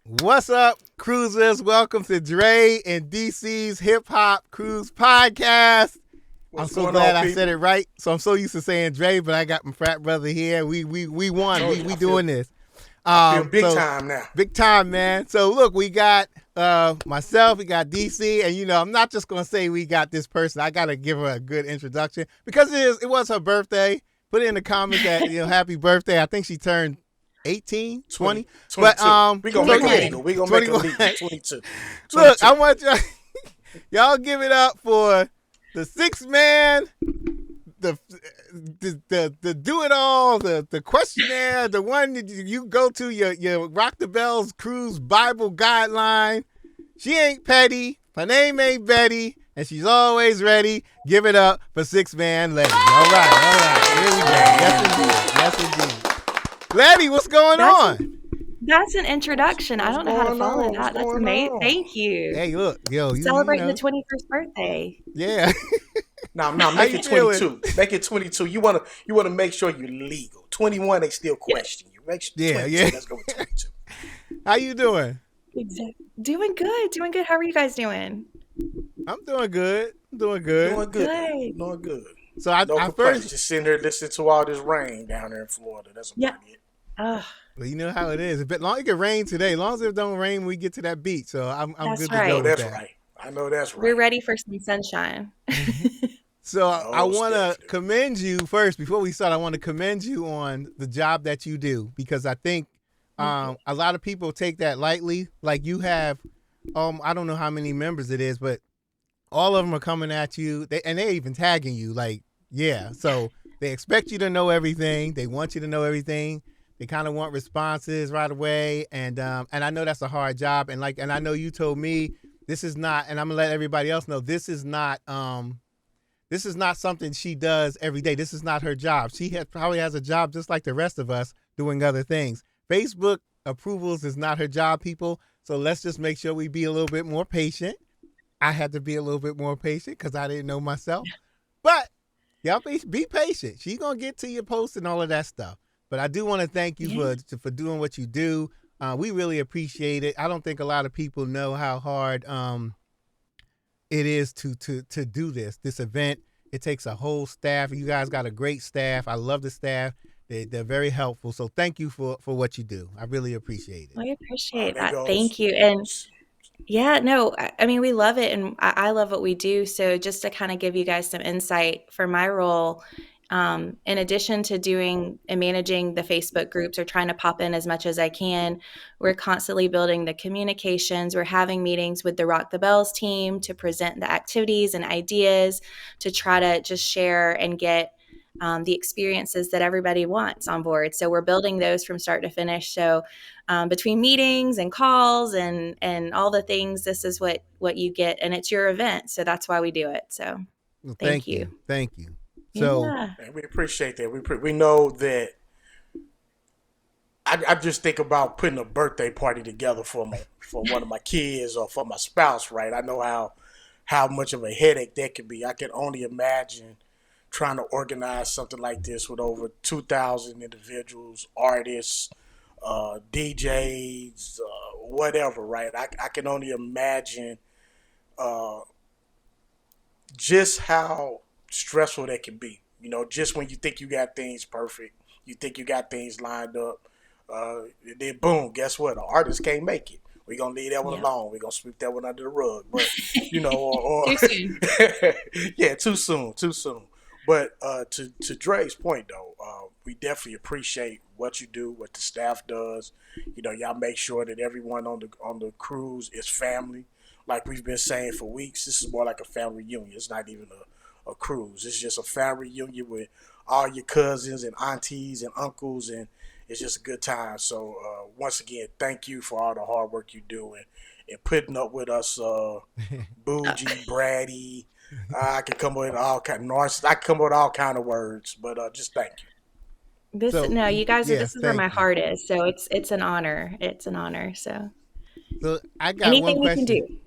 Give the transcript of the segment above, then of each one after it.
What's up, cruisers? Welcome to Dre and DC's Hip Hop Cruise Podcast. I'm What's so going glad on, I said people? it right. So I'm so used to saying Dre, but I got my frat brother here. We won. Told you, We doing this. I feel big So time now. big time, man. So look, we got myself, we got DC, and I'm not just gonna say we got this person. I gotta give her a good introduction because it was her birthday. Put it in the comments that happy birthday. I think she turned 18, 20, 20. But 22. We gonna so make it yeah, 21. legal. We gonna make it 21. legal. 22. Look, 22. I want y'all give it up for the Sixthman, the do it all, the questionnaire, the one that you go to your Rock the Bells cruise Bible guideline. She ain't petty. Her name ain't Betty, and she's always ready. Give it up for Sixthman Letty. All right. Here we go. Yes, indeed. Letty, what's going That's on? that's an introduction. I What's don't know how to going follow on? What's that. That's going amazing. on? Thank you. Hey, look, you Celebrating the know, 21st birthday. yeah. Now, How make you it feeling? 22. Make it 22. You wanna make sure you're legal. 21, they still Yeah, question you. Make sure Yeah, 22. yeah. Let's go with 22. How you doing? exactly. Doing good. Doing good. How are you guys doing? I'm doing good. I'm doing good. Doing good though. Good. Doing good. So I, No I complaints. first, Just sitting here listening to all this rain down there in Florida. That's Yeah. about it. Oh, well, you know how it is. A bit long. It can rain today. As long as it don't rain when we get to that beach. So I'm that's good I to know go right. with that's that. right. I know that's We're right. ready for some sunshine. So I Most want to definitely. commend you first before we start. I want to commend you on the job that you do because I think Thank you. a lot of people take that lightly. Like you have, I don't know how many members it is, but all of them are coming at you, and they're even tagging you. Like, yeah. So they expect you to know everything. They want you to know everything. They kind of want responses right away, and I know that's a hard job. And I know you told me this is not, and I'm gonna let everybody else know this is not something she does every day. This is not her job. Probably has a job just like the rest of us doing other things. Facebook approvals is not her job, people. So let's just make sure we be a little bit more patient. I had to be a little bit more patient because I didn't know myself. But y'all be patient. She's gonna get to your post and all of that stuff. But I do want to thank you Yeah. for doing what you do. We really appreciate it. I don't think a lot of people know how hard it is to do this event. It takes a whole staff. You guys got a great staff. I love the staff. They're very helpful. So thank you for what you do. I really appreciate it. I appreciate That that. goes. Thank you. And yeah, no, I mean, we love it and I love what we do. So, just to kind of give you guys some insight for my role, in addition to doing and managing the Facebook groups or trying to pop in as much as I can, we're constantly building the communications. We're having meetings with the Rock the Bells team to present the activities and ideas to try to just share and get the experiences that everybody wants on board. So we're building those from start to finish. So between meetings and calls and all the things, this is what you get, and it's your event, so that's why we do it. So Well, thank you. thank you. So Yeah, And we appreciate that. We know that. I just think about putting a birthday party together for one of my kids or for my spouse. Right. I know how much of a headache that could be. I can only imagine trying to organize something like this with over 2,000 individuals, artists, DJs, whatever. Right. I can only imagine uh, just how stressful that can be. Just when you think you got things perfect, you think you got things lined up, then boom, guess what? An artist can't make it. We're gonna leave that one yeah. alone. We're gonna sweep that one under the rug. But or Too soon. yeah, too soon, too soon. But to Dre's point though, we definitely appreciate what you do, what the staff does. Y'all make sure that everyone on the cruise is family. Like we've been saying for weeks, this is more like a family reunion. It's not even a cruise. It's just a family reunion with all your cousins and aunties and uncles, and it's just a good time. So once again, thank you for all the hard work you do and putting up with us, Uh, bougie, bratty. I can come up with all kind of narcissist. I can come up with all kind of words, but just thank you. this so no, you guys are. yes, This is where thank my you. heart is. So it's an honor. It's an honor. So So I got one anything we can question. do.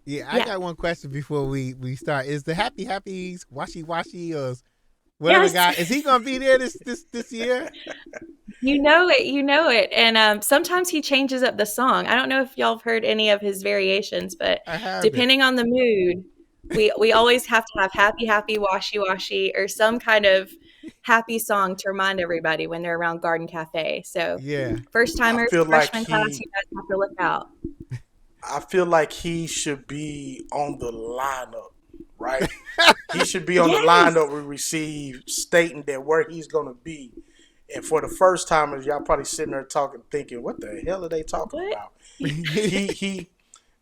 Yeah, I Yeah. got one question before we start. Is the Happy Happies Washi Washi or whatever Yes. guy is he gonna be there this year? you know it. And sometimes he changes up the song. I don't know if y'all have heard any of his variations, but I haven't. depending on the mood, we always have to have happy, happy, washy, washy, or some kind of happy song to remind everybody when they're around Garden Cafe. So Yeah. first I timers, feel like freshman class, he you guys have to look out. I feel like he should be on the lineup, right? He should be on the Yes. lineup we receive, stating that where he's gonna be. And for the first timers, y'all probably sitting there talking, thinking, "What the hell are they talking What? about?" He.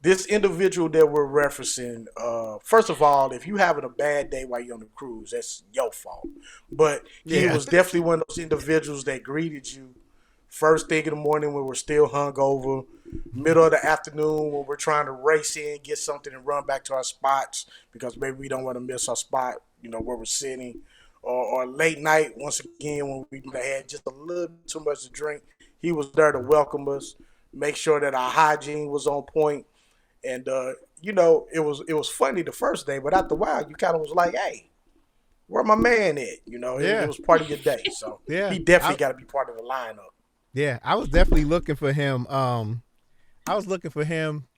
This individual that we're referencing, first of all, if you having a bad day while you're on the cruise, that's your fault. But he Yeah. was definitely one of those individuals that greeted you first thing in the morning when we're still hungover, middle of the afternoon when we're trying to race in, get something, and run back to our spots because maybe we don't want to miss our spot, where we're sitting, or late night once again when we had just a little too much to drink. He was there to welcome us, make sure that our hygiene was on point, and it was funny the first day, but after a while, you kind of was like, "Hey, where my man at?" It Yeah. was part of your day, so Yeah. he definitely got to be part of the lineup. Yeah. I was definitely looking for him. I was looking for him.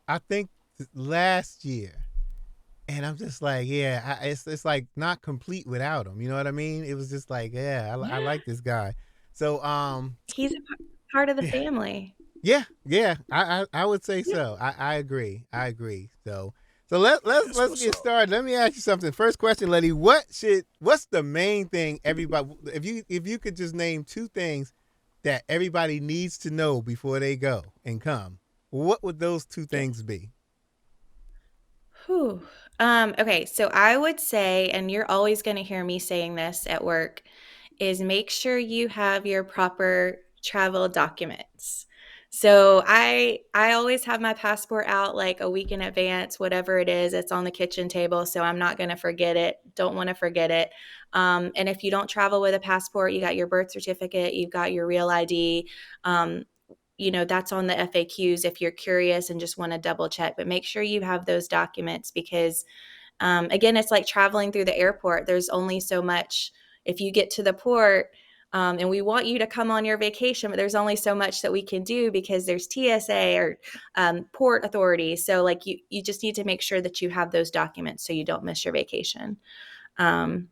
I think last year, and I'm just like, yeah, it's like not complete without him. You know what I mean? It was just like, yeah, I Yeah. like this guy. So He's a part of the yeah, family. yeah. I would say Yeah. so. I agree. I agree. So let's That's what's get up. started. Let me ask you something. First question, Letty. What's the main thing everybody, if you could just name two things that everybody needs to know before they go and come, what would those two Yeah. things be? Whew. Okay, so I would say, and you're always going to hear me saying this at work, is make sure you have your proper travel documents. So I always have my passport out like a week in advance, whatever it is. It's on the kitchen table, so I'm not going to forget it. Don't want to forget it. And if you don't travel with a passport, you got your birth certificate, you've got your real ID. Um, that's on the FAQs if you're curious and just want to double check. But make sure you have those documents because again, it's like traveling through the airport. There's only so much. If you get to the port, and we want you to come on your vacation, but there's only so much that we can do because there's TSA or port authority. So like you just need to make sure that you have those documents so you don't miss your vacation. Um,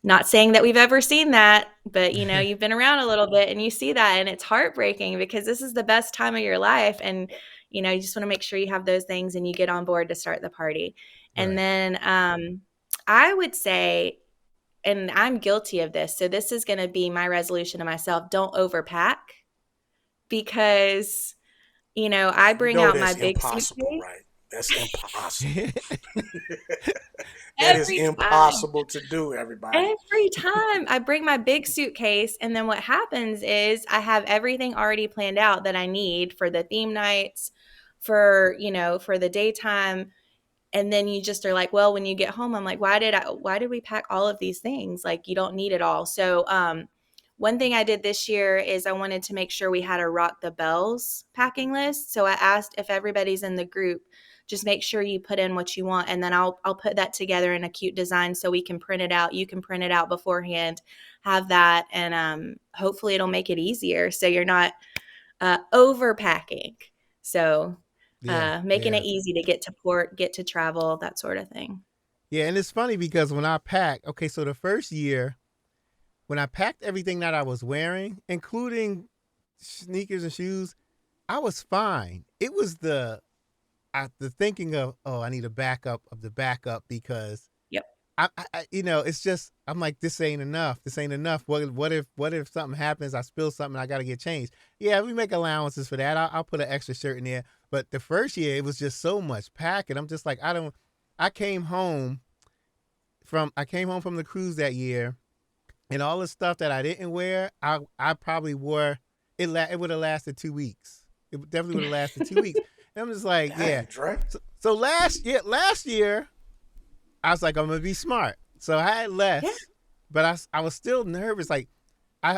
Not saying that we've ever seen that, but you've been around a little bit and you see that and it's heartbreaking because this is the best time of your life and you just want to make sure you have those things and you get on board to start the party. And Right. then I would say, and I'm guilty of this, so this is going to be my resolution to myself, don't overpack because I You bring know out my that's big impossible, suitcase right? That's impossible. That is every time. impossible to do, everybody. Every time I bring my big suitcase, and then what happens is I have everything already planned out that I need for the theme nights, for the daytime. And then you just are like, well, when you get home, I'm like, why did we pack all of these things? Like, you don't need it all. So, one thing I did this year is I wanted to make sure we had a Rock the Bells packing list. So I asked if everybody's in the group, just make sure you put in what you want, and then I'll put that together in a cute design so we can print it out. You can print it out beforehand, have that, and hopefully it'll make it easier so you're not overpacking. So Yeah. making Yeah. it easy to get to port, get to travel, that sort of thing. Yeah, and it's funny because when I packed, okay, so the first year when I packed everything that I was wearing, including sneakers and shoes, I was fine. It was the thinking of, oh, I need a backup of the backup because Yep. it's just I'm like, this ain't enough. This ain't enough. What if something happens? I spill something. I got to get changed. Yeah, we make allowances for that. I'll put an extra shirt in there. But the first year, it was just so much packing. I'm just like, I don't. I came home from the cruise that year, and all the stuff that I didn't wear, I probably wore it. It would have lasted 2 weeks. It definitely would have lasted 2 weeks. And I'm just like, yeah. Dang, Dre. So last year, I was like, I'm gonna be smart. So I had Yeah. less, but I was still nervous. Like I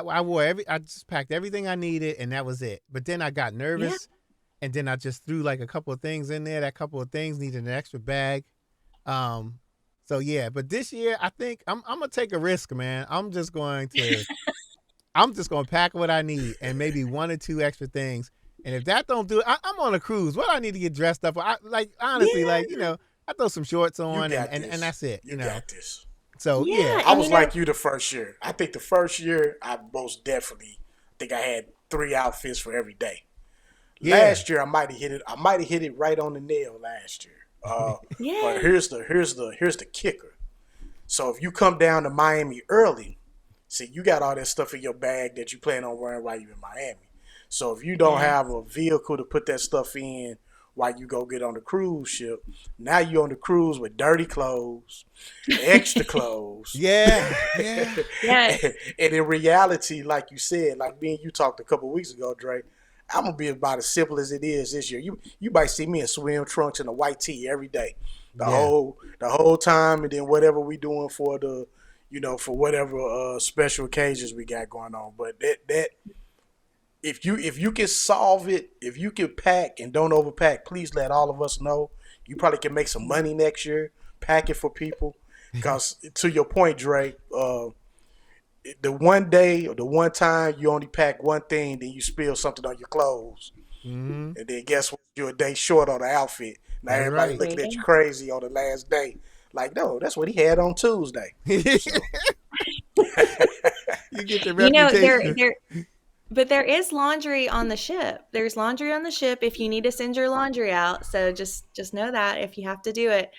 just packed everything I needed, and that was it. But then I got Yeah. nervous, and then I just threw like a couple of things in there. That couple of things needed an extra bag. Um, so yeah, but this year I think I'm gonna take a risk, man. I'm just going to I'm just gonna pack what I need and maybe one or two extra things. And if that don't do it, I'm on a cruise. What I need to get dressed up? Like honestly, like Yeah, I throw some shorts you on got and this. that's it. You got this. So yeah, Yeah, I and was like you the first year. I think the first year I most definitely think I had 3 outfits for every day. yeah, Last year I might have hit it. I might have hit it right on the nail last year. But yeah, here's the kicker. So if you come down to Miami early, see you got all that stuff in your bag that you plan on wearing while you're in Miami. So if you don't yeah, have a vehicle to put that stuff in while you go get on the cruise ship, now you're on the cruise with dirty clothes, extra clothes. yeah, yeah. yes. and in reality, like you said, like me and you talked a couple weeks ago, Dre, I'm gonna be about as simple as it is this year. You might see me in swim trunks and a white tee every day, Yeah. the whole time, and then whatever we doing for the, for whatever special occasions we got going on. But that if you can solve it, if you can pack and don't overpack, please let all of us know. You probably can make some money next year packing for people. Because to your point, Dre, the one day or the one time you only pack one thing, then you spill something on your clothes, Mm-hmm. and then guess what? You're a day short on the outfit. Now That's everybody right. There you looking at you go. crazy on the last day. Like, no, that's what he had on Tuesday. So You get the You know, reputation. but there is laundry on the ship. There's laundry on the ship if you need to send your laundry out. So just know that if you have to do it,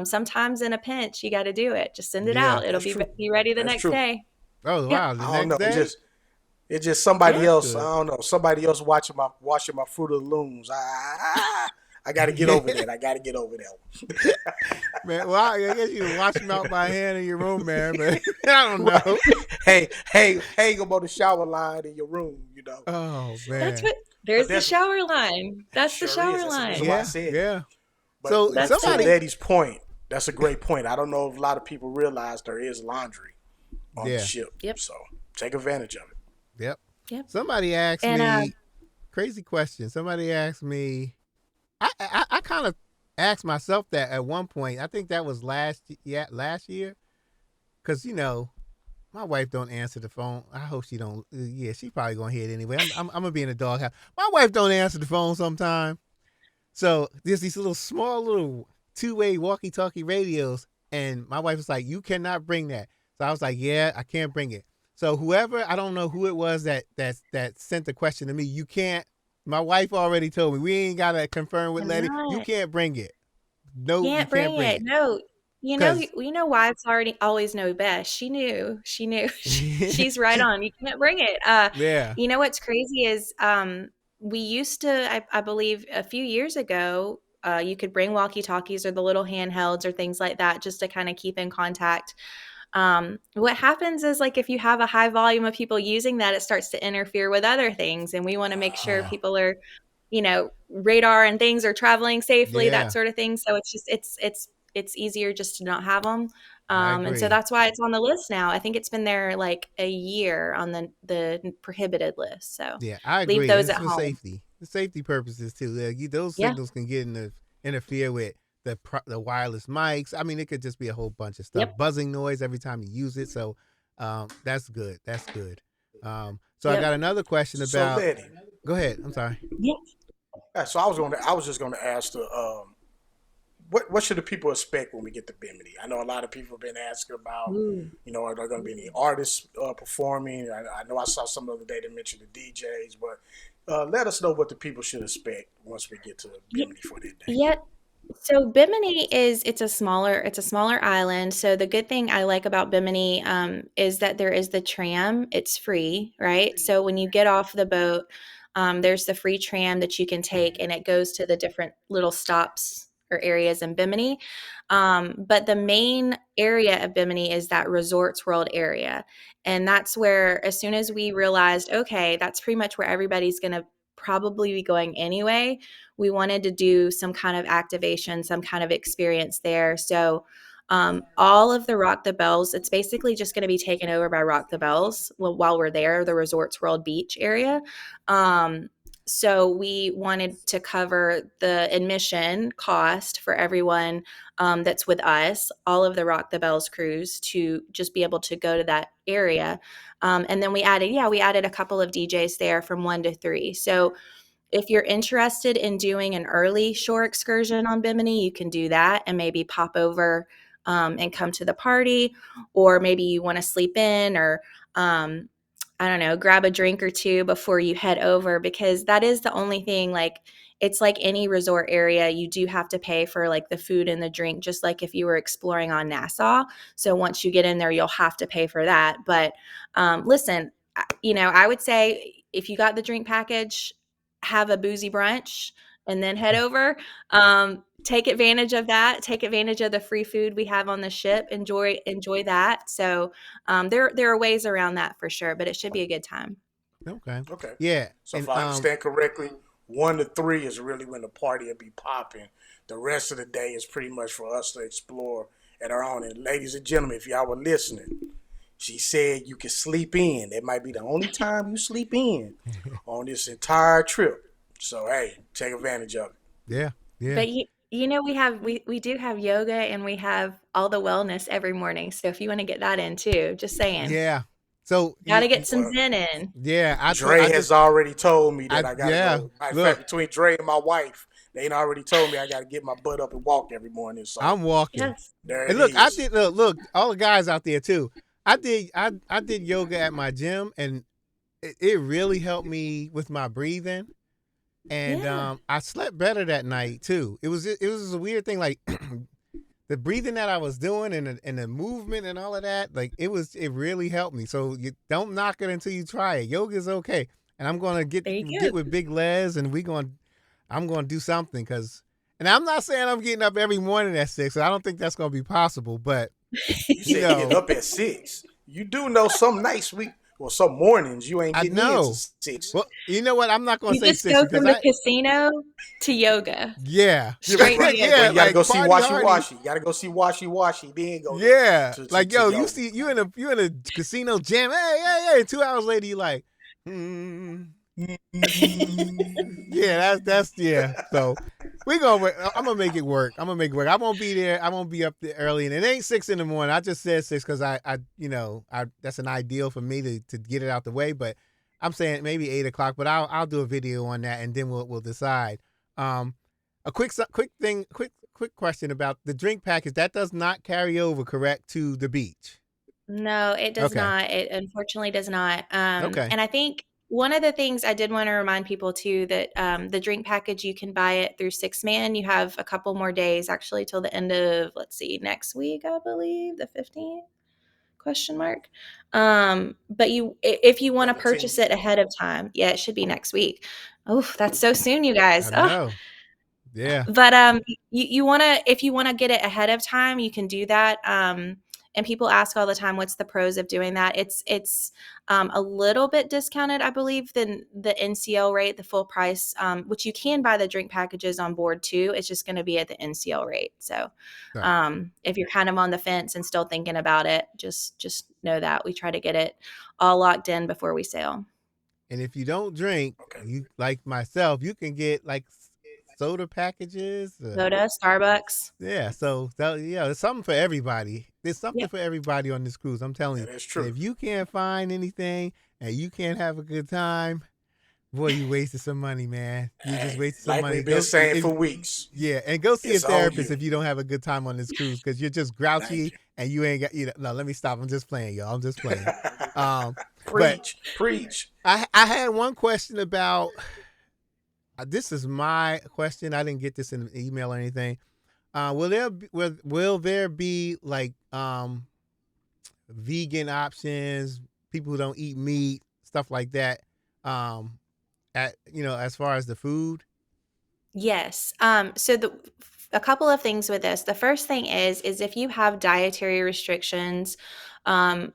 sometimes in a pinch you got to do it. Just send it Yeah. out. It'll that's true. be ready the That's next true. day. Oh Yep. wow. The I don't next know. day. It's just Oh, somebody Yep. that's else. I good. don't know. Somebody else washing my Fruit of the Looms. I got to get over that. I got to get over that. Man, well, I guess you can wash them out by hand in your room, man. But I don't Right. know. Hey, hang them on the shower line in your room. Oh So, That's man. what but there's the that's shower line. That's the sure is. shower That's the reason line. why I Yeah. said it. Yeah. But So That's to somebody. right. Letty's point, that's a great point. I don't know if a lot of people realize there is laundry on the Yeah. ship, Yep. so take advantage of it. Yep. Yep. Somebody asked And me crazy question. Somebody asked me. I kind of asked myself that at one point. I think that was last year. Cause my wife don't answer the phone. I hope she don't. Yeah, she probably gonna hear it anyway. I'm gonna be in the doghouse. My wife don't answer the phone sometime. So there's these little two-way walkie-talkie radios, and my wife was like, "You cannot bring that." So I was like, "Yeah, I can't bring it." So whoever, I don't know who it was that sent the question to me. You can't. My wife already told me we ain't gotta confirm with I'm Letty. You not. can't bring it. No, you Can't can't bring bring it. it. No. Cause You know wives already always know best. She knew. She knew. She's right on. You can't bring it. yeah, You know what's crazy is we used to I believe a few years ago you could bring walkie-talkies or the little handhelds or things like that just to kind of keep in contact. What happens is like if you have a high volume of people using that, it starts to interfere with other things, and we want to make sure Uh, people are radar and things are traveling safely, that yeah, sort of thing. So it's just it's easier just to not have them. I And so agree. that's why it's on the list now. I think it's been there like a year on the prohibited list. So Yeah, I leave agree, and those it's at for home. safety, the safety purposes too. Those Yeah. signals can get interfere with the wireless mics. I mean, it could just be a whole bunch of stuff, Yep. buzzing noise every time you use it. So, that's good. That's good. So I got Yep. another question so about. Letty, Go ahead. I'm sorry. Yep. so I was just gonna ask the what should the people expect when we get to Bimini? I know a lot of people have been asking about, Ooh. are there going to be any artists performing? I know I saw some the other day that mentioned the DJs, but let us know what the people should expect once we get to Yeah. Bimini for that day. Yeah. So Bimini is it's a smaller island. So the good thing I like about Bimini is that there is the tram. It's free, right? So when you get off the boat, there's the free tram that you can take, and it goes to the different little stops or areas in Bimini. But the main area of Bimini is that Resorts World area, and that's where as soon as we realized, okay, that's pretty much where everybody's going to probably be going anyway, we wanted to do some kind of activation, some kind of experience there. So all of the Rock the Bells, it's basically just going to be taken over by Rock the Bells while we're there, the Resorts World Beach area. Um, So we wanted to cover the admission cost for everyone that's with us, all of the Rock the Bells crews, to just be able to go to that area. And then we added a couple of DJs there from 1 to 3. So if you're interested in doing an early shore excursion on Bimini, you can do that and maybe pop over and come to the party, or maybe you want to sleep in, or I don't know, grab a drink or two before you head over, because that is the only thing. Like, it's like any resort area, you do have to pay for like the food and the drink, just like if you were exploring on Nassau. So once you get in there, you'll have to pay for that. But listen, I would say if you got the drink package, have a boozy brunch and then head over. Take advantage of that. Take advantage of the free food we have on the ship. Enjoy that. So there are ways around that for sure, but it should be a good time. Okay. Okay. Yeah. So if And I understand correctly, 1 to 3 is really when the party will be popping. The rest of the day is pretty much for us to explore at our own. And ladies and gentlemen, if y'all were listening, she said you can sleep in. That might be the only time you sleep in on this entire trip. So hey, take advantage of it. yeah, yeah, But we do have yoga, and we have all the wellness every morning. So if you want to get that in too, just saying, yeah. So got to get some Well, Zen in. yeah, Dre has already told me that I gotta yeah. go. Matter of fact, Look, between Dre and my wife, they ain't already told me I gotta get my butt up and walk every morning. So I'm walking. Yes. there And it look, I is. did look, all the guys out there too. I did yoga at my gym, and it really helped me with my breathing. And Yeah. I slept better that night too. It was a weird thing, like the breathing that I was doing, and the movement and all of that. Like it really helped me. So you don't knock it until you try it. Yoga is okay, and I'm gonna There you get go. with Big Les, and I'm gonna do something, because. And I'm not saying I'm getting up every morning at 6. I don't think that's gonna be possible. But You you said get know, up at 6. You do know some nights some mornings you ain't I getting in to know. 6. Well, you know what? I'm not gonna You say just 6 go because from the I casino to yoga, yeah Yeah, straight to right. Well, yeah, yoga. you gotta like go see party Washy hardy. Washy. You gotta go see Washy Washy, then go Yeah, like to yo, you yoga. see you in a casino gym. Hey, hey, hey! 2 hours later, you like, hmm, yeah, that's yeah. So we gonna I'm gonna make it work. I'm gonna make it work. I won't be there. I won't be up there early, and it ain't 6 in the morning. I just said 6 because I that's an ideal for me to get it out the way. But I'm saying maybe 8 o'clock. But I'll do a video on that, and then we'll decide. Um, a quick question about the drink package that does not carry over, correct, to the beach. No, it does Okay. not. It unfortunately does not. Okay. And I think one of the things I did want to remind people too, that the drink package, you can buy it through Sixthman. You have a couple more days, actually, till the end of, let's see, next week, I believe, the 15th, question mark. But if you want to purchase 17th. it ahead of time, yeah, it should be next week. Oh, that's so soon, you guys. I Oh, know. Yeah. but you want to, if you want to get it ahead of time, you can do that. And people ask all the time, what's the pros of doing that? It's a little bit discounted, I believe, than the NCL rate, the full price, which you can buy the drink packages on board too. It's just going to be at the NCL rate. So Right. if you're kind of on the fence and still thinking about it, just know that we try to get it all locked in before we sail. And if you don't drink, Okay. you like myself, you can get like soda packages. Soda, Starbucks. Yeah, so yeah, there's something for everybody. There's something Yep. for everybody on this cruise. I'm telling you. That is And true. if you can't find anything and you can't have a good time, boy, you wasted some money, man. You just Hey, wasted some like money. we've been saying for weeks, Yeah, and go see a it's on therapist you. if you don't have a good time on this cruise, because you're just Thank grouchy you. and you ain't got. No, let me stop. I'm just playing, y'all. I'm just playing. Um, but Preach, preach. I had one question about. This is my question. I didn't get this in an email or anything. Will there be like vegan options, people who don't eat meat, stuff like that? Um, as far as the food. Yes. So a couple of things with this. The first thing is if you have dietary restrictions, um,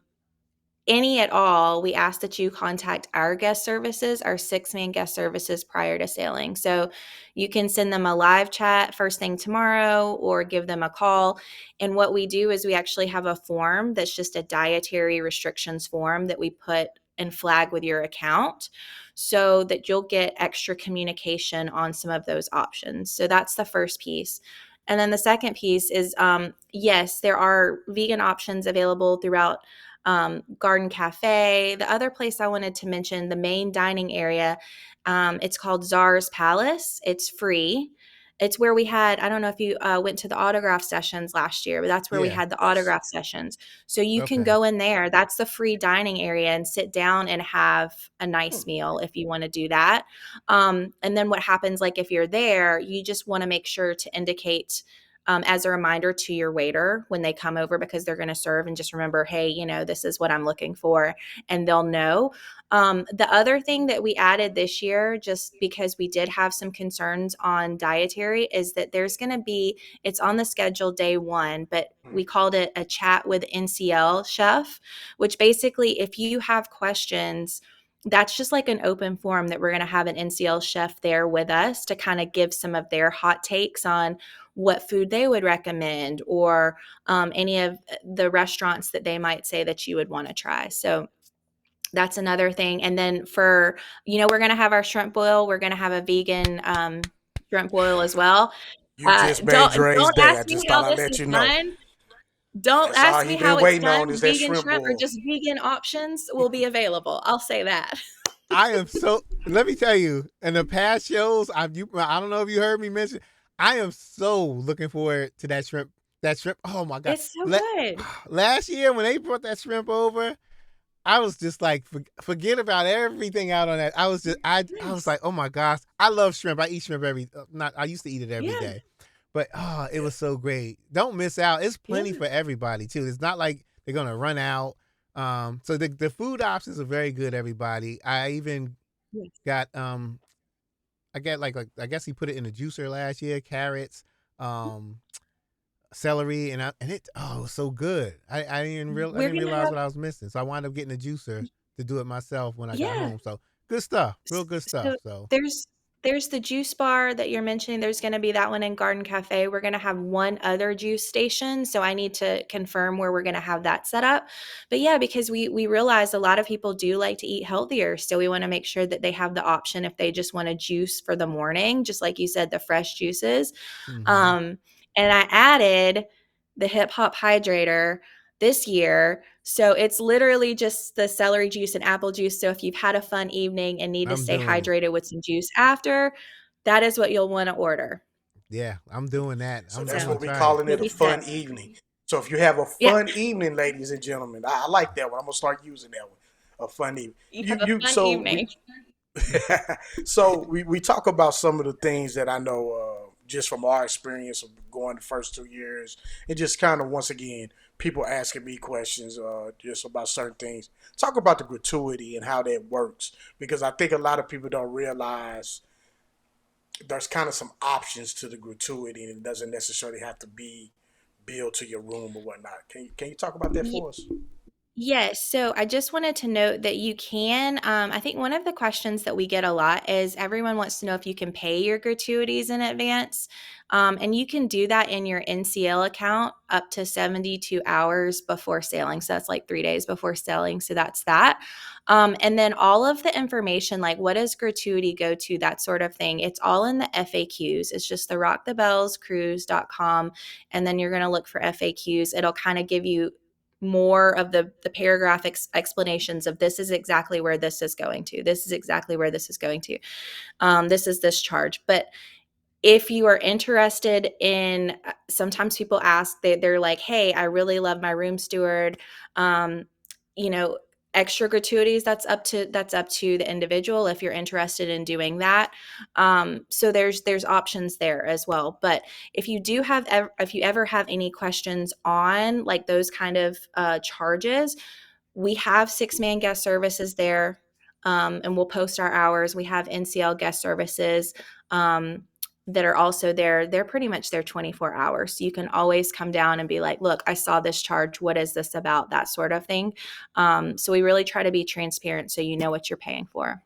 any at all, we ask that you contact our guest services, our Sixthman guest services, prior to sailing. So you can send them a live chat first thing tomorrow or give them a call. And what we do is we actually have a form that's just a dietary restrictions form that we put and flag with your account. so that you'll get extra communication on some of those options. So that's the first piece. And then the second piece is yes, there are vegan options available throughout Garden Cafe. The other place I wanted to mention, the main dining area, it's called Czar's Palace. It's free. It's where we had, I don't know if you went to the autograph sessions last year, but that's where we Yeah. had the Yes. autograph sessions. So you can Okay. go in there. That's the free dining area and sit down and have a Hmm. nice meal if you want to do that. And then what happens, like if you're there, you just want to make sure to indicate as a reminder to your waiter when they come over, because they're going to serve, and just remember, hey, this is what I'm looking for, and they'll know. The other thing that we added this year, just because we did have some concerns on dietary, is that there's going to be, it's on the schedule day one, but we called it a chat with NCL chef, which basically, if you have questions, that's just like an open forum that we're going to have an NCL chef there with us to kind of give some of their hot takes on what food they would recommend, or any of the restaurants that they might say that you would want to try. So that's another thing. And then for, we're going to have our shrimp boil. We're going to have a vegan shrimp boil as well. You just made Dre's Don't day. ask I me just thought how I'd this let is you know. done. Don't That's all ask he me been how it's waiting done. on is that Vegan shrimp shrimp or boil. just vegan options will be available. I'll say that. I am so. Let me tell you, in the past shows, I don't know if you heard me mention. I am so looking forward to that shrimp. That shrimp. Oh my god! It's so good. Last year when they brought that shrimp over, I was just like, forget about everything out on that. I was just, I was Yes. like, oh my gosh, I love shrimp. I eat shrimp not. I used to eat it every Yeah. day, but it Yeah. was so great. Don't miss out. It's Yeah. plenty for everybody too. It's not like they're gonna run out. So the food options are very good. Everybody. I even Yes. got I got like I guess he put it in a juicer last year. Carrots, um, celery, and it it was so good. I We're didn't going to realize have, what I was missing. So I wound up getting a juicer to do it myself when I got yeah. home. So good stuff, real good stuff. So So there's the juice bar that you're mentioning. There's going to be that one in Garden Cafe. We're going to have one other juice station, so I need to confirm where we're going to have that set up. But yeah, because we realize a lot of people do like to eat healthier, so we want to make sure that they have the option if they just want to juice for the morning, just like you said, the fresh juices. mm-hmm. Um, and I added the hip hop hydrator this year. So it's literally just the celery juice and apple juice. So if you've had a fun evening and need to I'm stay doing it. hydrated with some juice after, that is what you'll want to order. Yeah, I'm doing that. So I'm that's gonna what So we try it. calling you'll it, a be set. fun evening. So if you have a Yeah, fun evening, ladies and gentlemen, I like that one. I'm gonna start using that one. A fun evening. you You have a you fun so we evening. so we talk about some of the things that I know just from our experience of going the first 2 years, and just kind of once again people asking me questions just about certain things. Talk about the gratuity and how that works, because I think a lot of people don't realize there's kind of some options to the gratuity, and it doesn't necessarily have to be billed to your room or whatnot. Can you talk about that for us? Yes. So I just wanted to note that you can. I think one of the questions that we get a lot is everyone wants to know if you can pay your gratuities in advance. And you can do that in your NCL account up to 72 hours before sailing. So that's like 3 days before sailing. So that's that. And then all of the information, like what does gratuity go to, that sort of thing, it's all in the FAQs. It's just the rockthebellscruise.com. And then you're going to look for FAQs. It'll kind of give you more of the paragraph explanations of this is exactly where this is going to. This is exactly where this is going to. This is this charge. But if you are interested in, sometimes people ask, they're like, hey, I really love my room steward. Um, you know, extra gratuities, that's up to the individual if you're interested in doing that. So there's options there as well. But if you do have if you ever have any questions on like those kind of charges, we have Sixthman guest services there, and we'll post our hours. We have NCL guest services that are also there. They're pretty much there 24 hours. So you can always come down and be like, look, I saw this charge. What is this about? That sort of thing. So we really try to be transparent so you know what you're paying for.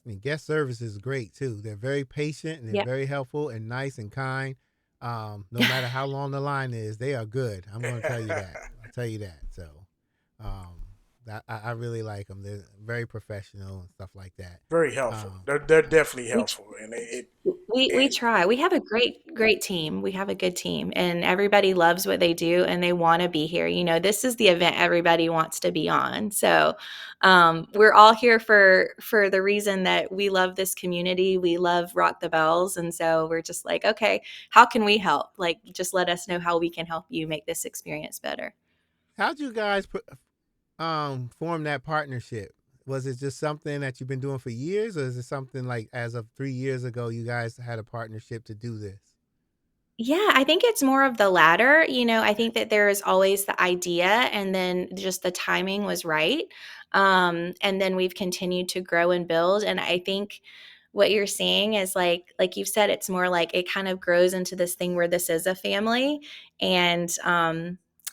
I mean, guest service is great too. They're very patient and they're Yep. very helpful and nice and kind. No matter how long the line is, they are good. I'm going to tell you that. I'll tell you that. So, um, I really like them. They're very professional and stuff like that. Very helpful. Um, They're definitely We helpful, and we and try. We have a great team. We have a good team, and everybody loves what they do, and they want to be here. You know, this is the event everybody wants to be on. So, we're all here for the reason that we love this community. We love Rock the Bells, and so we're just like, okay, how can we help? Like, just let us know how we can help you make this experience better. how'd you guys form that partnership? Was it just something that you've been doing for years, or is it something like as of 3 years ago you guys had a partnership to do this? Yeah, I think it's more of the latter. You know, I think that there is always the idea, and then just the timing was right. And then we've continued to grow and build. And I think what you're seeing is like you've said, it's more like it kind of grows into this thing where this is a family. And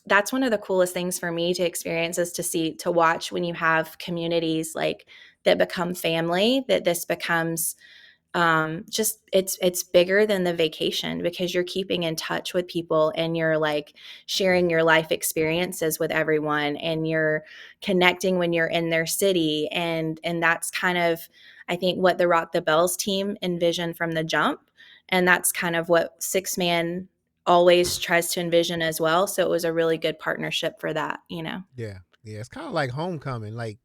that's one of the coolest things for me to experience is to see, to watch when you have communities like that become family, that this becomes just it's bigger than the vacation because you're keeping in touch with people and you're like Yeah, sharing your life experiences with everyone and you're connecting when you're in their city, and that's kind of I think what the Rock the Bells team envisioned from the jump, and that's kind of what Sixthman always tries to envision as well, so it was a really good partnership for that, you know. yeah, yeah. It's kind of like homecoming, like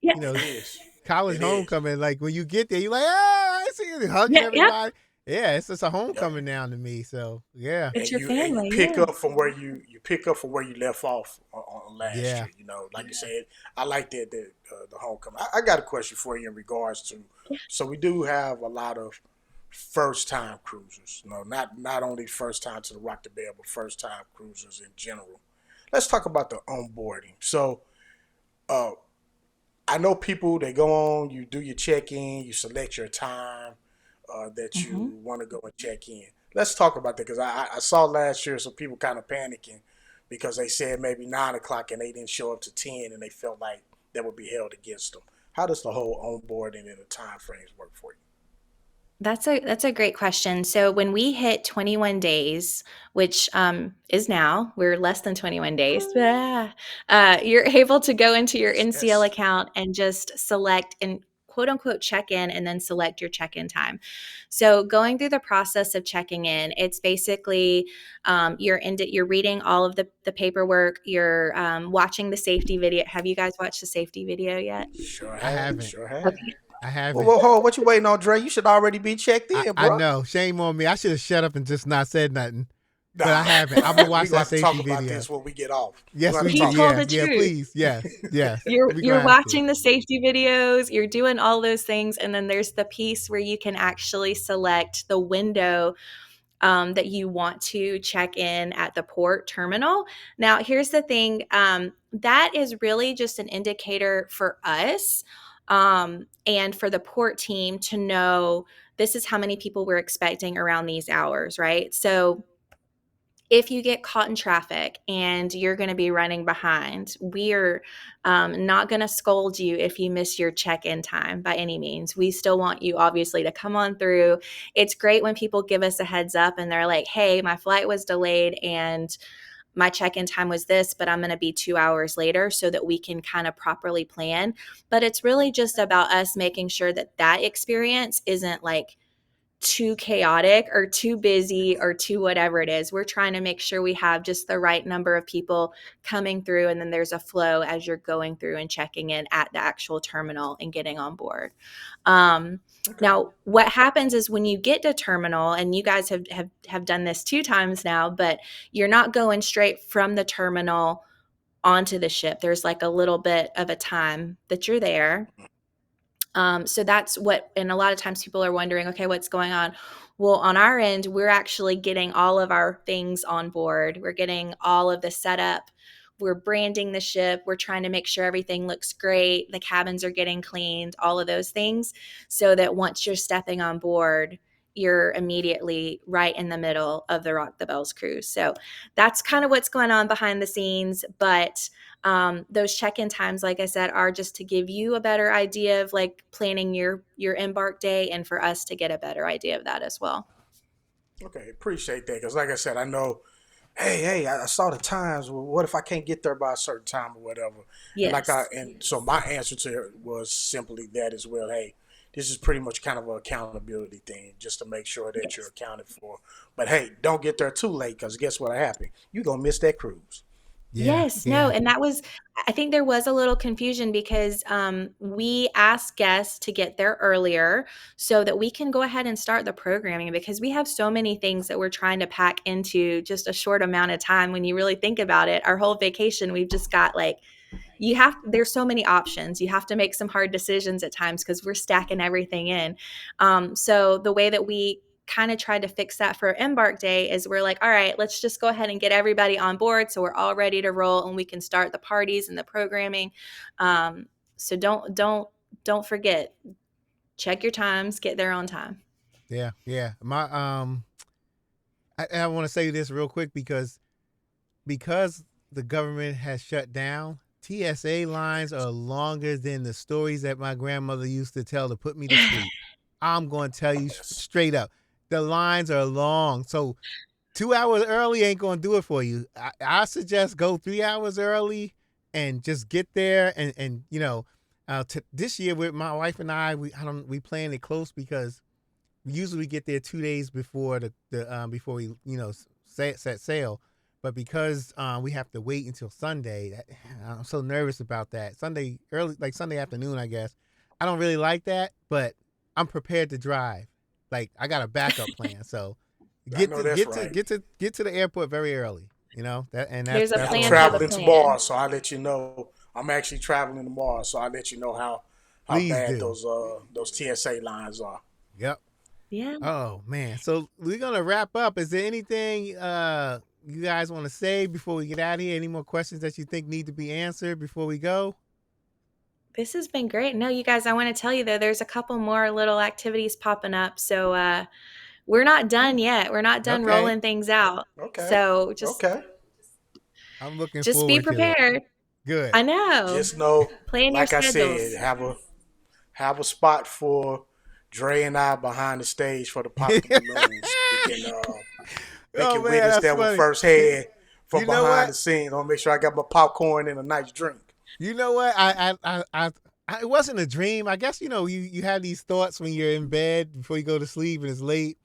you Yes. know, it is. college It is. homecoming. Like when you get there, you're like, oh, I see you hugging Yeah, yep. everybody. Yeah, it's just a Yep. homecoming now to me. So yeah, It's your And you family, pick yeah. up from where you pick up from where you left off on last yeah. year. You know, like you said, I like that the homecoming. I got a question for you in regards to. So we do have a lot of first time cruisers. You know, not only first time to the Rock the Bell, but first time cruisers in general. Let's talk about the onboarding. So, uh, I know people they go on, you do your check in, you select your time that Mhm. you want to go and check in. Let's talk about that because I saw last year some people kind of panicking because they said maybe 9 o'clock and they didn't show up to 10 and they felt like that would be held against them. How does the whole onboarding and the time frames work for you? That's a great question. So when we hit 21 days, which is now, we're less than 21 days. You're able to go into your Yes, NCL yes. account and just select and quote unquote check in, and then select your check in time. So going through the process of checking in, it's basically you're reading all of the paperwork. You're watching the safety video. Have you guys watched the safety video yet? Sure I have, haven't. sure have. Okay. I Well, haven't. well, hold on, what you waiting on, Dre? You should already be checked in, I bro. know. Shame on me. I should have shut up and just not said nothing. But I Nah, haven't. I'm gonna we watch gonna that have to talk safety about video. this when we get off. We Yes, gonna have we to do. He talk told Yeah, the about yeah. this. truth. Please, yes, yes. You're We you're gonna have to. watching the safety videos, you're doing all those things, and then there's the piece where you can actually select the window that you want to check in at the port terminal. Now, here's the thing, that is really just an indicator for us and for the port team to know this is how many people we're expecting around these hours, right? So if you get caught in traffic and you're going to be running behind, we are not going to scold you if you miss your check in time by any means. We still want you, obviously, to come on through. It's great when people give us a heads up and they're like, hey, my flight was delayed and my check in time was this, but I'm going to be 2 hours later so that we can kind of properly plan. But it's really just about us making sure that that experience isn't like, too chaotic or too busy or too whatever it is. We're trying to make sure we have just the right number of people coming through, and then there's a flow as you're going through and checking in at the actual terminal and getting on board. Um, Okay. Now, what happens is when you get to terminal, and you guys have done this 2 times now, but you're not going straight from the terminal onto the ship. There's like a little bit of a time that you're there, so that's what, and a lot of times people are wondering, okay, what's going on? Well, on our end, we're actually getting all of our things on board. We're getting all of the setup. We're branding the ship. We're trying to make sure everything looks great. The cabins are getting cleaned, all of those things, so that once you're stepping on board, you're immediately right in the middle of the Rock the Bells cruise. So that's kind of what's going on behind the scenes. But those check-in times, like I said, are just to give you a better idea of like planning your embark day, and for us to get a better idea of that as well. Okay, appreciate that because, like I said, I know hey, I saw the times. Well, what if I can't get there by a certain time or whatever? Yes. And so my answer to her was simply that as well. Hey, this is pretty much kind of an accountability thing, just to make sure that you're Yes. accounted for. But hey, don't get there too late, because guess what happened? You're gonna miss that cruise. Yeah, Yes, no, yeah, and that was I think there was a little confusion because, we asked guests to get there earlier so that we can go ahead and start the programming because we have so many things that we're trying to pack into just a short amount of time. When you really think about it, our whole vacation, we've just got like there's so many options. You have to make some hard decisions at times because we're stacking everything in. So the way that we kind of tried to fix that for Embark Day is we're like, all right, let's just go ahead and get everybody on board so we're all ready to roll and we can start the parties and the programming. So don't forget, check your times, get there on time. yeah, yeah. I want to say this real quick because the government has shut down. TSA lines are longer than the stories that my grandmother used to tell to put me to sleep. I'm going to tell you Yes. straight up. The lines are long. So 2 hours early ain't going to do it for you. I suggest go 3 hours early and just get there. This year with my wife and we plan it close because usually we get there 2 days before before we set sail, but because we have to wait until Sunday, I'm so nervous about that. Sunday early, like Sunday afternoon, I guess. I don't really like that, but I'm prepared to drive. Like I got a backup plan, so I get know to that's get to right. get to get to the airport very early. You know that, and There's a that's I'm what plan I'm to the doing. traveling tomorrow, plan. so I'll let you know. I'm actually traveling tomorrow, so I'll let you know how Please bad do. those TSA lines are. Yep. Yeah. Oh man. So we're gonna wrap up. Is there anything you guys want to say before we get out of here? Any more questions that you think need to be answered before we go? This has been great. No, you guys, I want to tell you though, there's a couple more little activities popping up. So we're not done yet. We're not done Okay. rolling things out. Okay, So just okay. I'm looking just be forward to it. prepared. Good. I know. Just know, Plan your like I said, schedules. have a spot for Dre and I behind the stage for the pop the balloons. We Oh can man, witness that's that one funny. firsthand from You know behind what? the scenes. I'll make sure I got my popcorn and a nice drink. You know what? It wasn't a dream. I guess you have these thoughts when you're in bed before you go to sleep and it's late.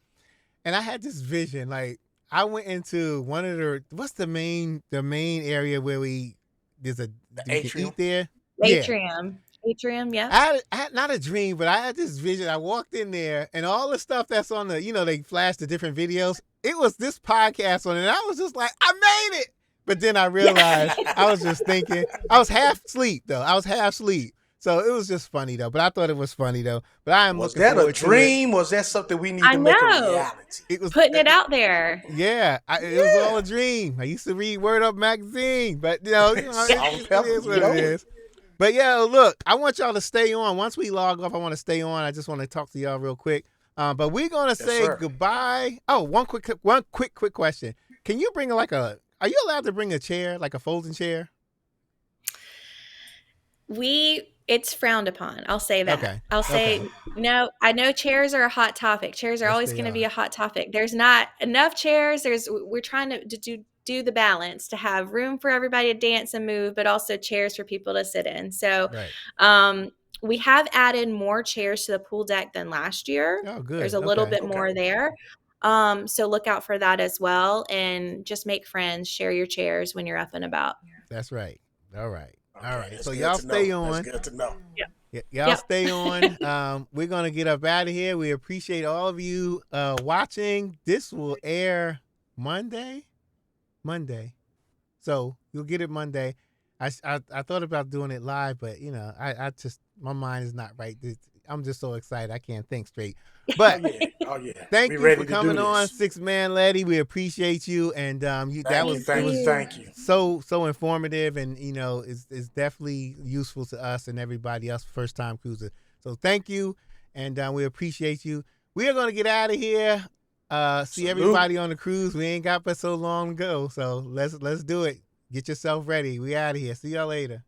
And I had this vision. Like I went into one of what's the main area where there's a The we can atrium. eat there. Yeah. Atrium. Atrium, yep. I had not a dream, but I had this vision. I walked in there, and all the stuff that's on they flash the different videos. It was this podcast on it, and I was just like, I made it. But then I realized I was just thinking, I was half asleep, though. I was half asleep. So it was just funny, though. But I thought it was funny, though. But I am Was looking that a forward to it. dream? Was that something we need I to make a know. reality? It was, Putting it out there. yeah, it was all Yeah. a dream. I used to read Word Up magazine, but Salt and it pepper, is you what it know? is. But yeah, look, I want y'all to stay on. Once we log off, I want to stay on. I just want to talk to y'all real quick. But we're gonna Yes, say sir. goodbye. Oh, one quick question. Can you bring Are you allowed to bring a chair, like a folding chair? It's frowned upon. I'll say that. Okay. I'll Okay. say no. I know chairs are a hot topic. Chairs are Yes, always they going to be are. a hot topic. There's not enough chairs. We're trying to do the balance to have room for everybody to dance and move, but also chairs for people to sit in. So, Right. um, we have added more chairs to the pool deck than last year. Oh, There's good. a little Okay. bit Okay. more there. So look out for that as well, and just make friends. Share your chairs when you're up and about. That's right. All right. All Okay, right. that's So good y'all to know. stay That's on. good to know. Y'all Yep. stay on. We're gonna get up out of here. We appreciate all of you watching. This will air Monday. Monday. So you'll get it Monday. I thought about doing it live, but I just my mind is not right. I'm just so excited I can't think straight. Oh But yeah. Oh yeah. We thank you for ready to do coming on, this. Sixthman Lady. We appreciate you, and that Thank you. was Thank it Thank you. was you. Thank you. so informative, and is definitely useful to us and everybody else first time cruiser. So thank you, and we appreciate you. We are gonna get out of here. See Salute. everybody on the cruise. We ain't got but so long to go, so let's do it. Get yourself ready. We out of here. See y'all later.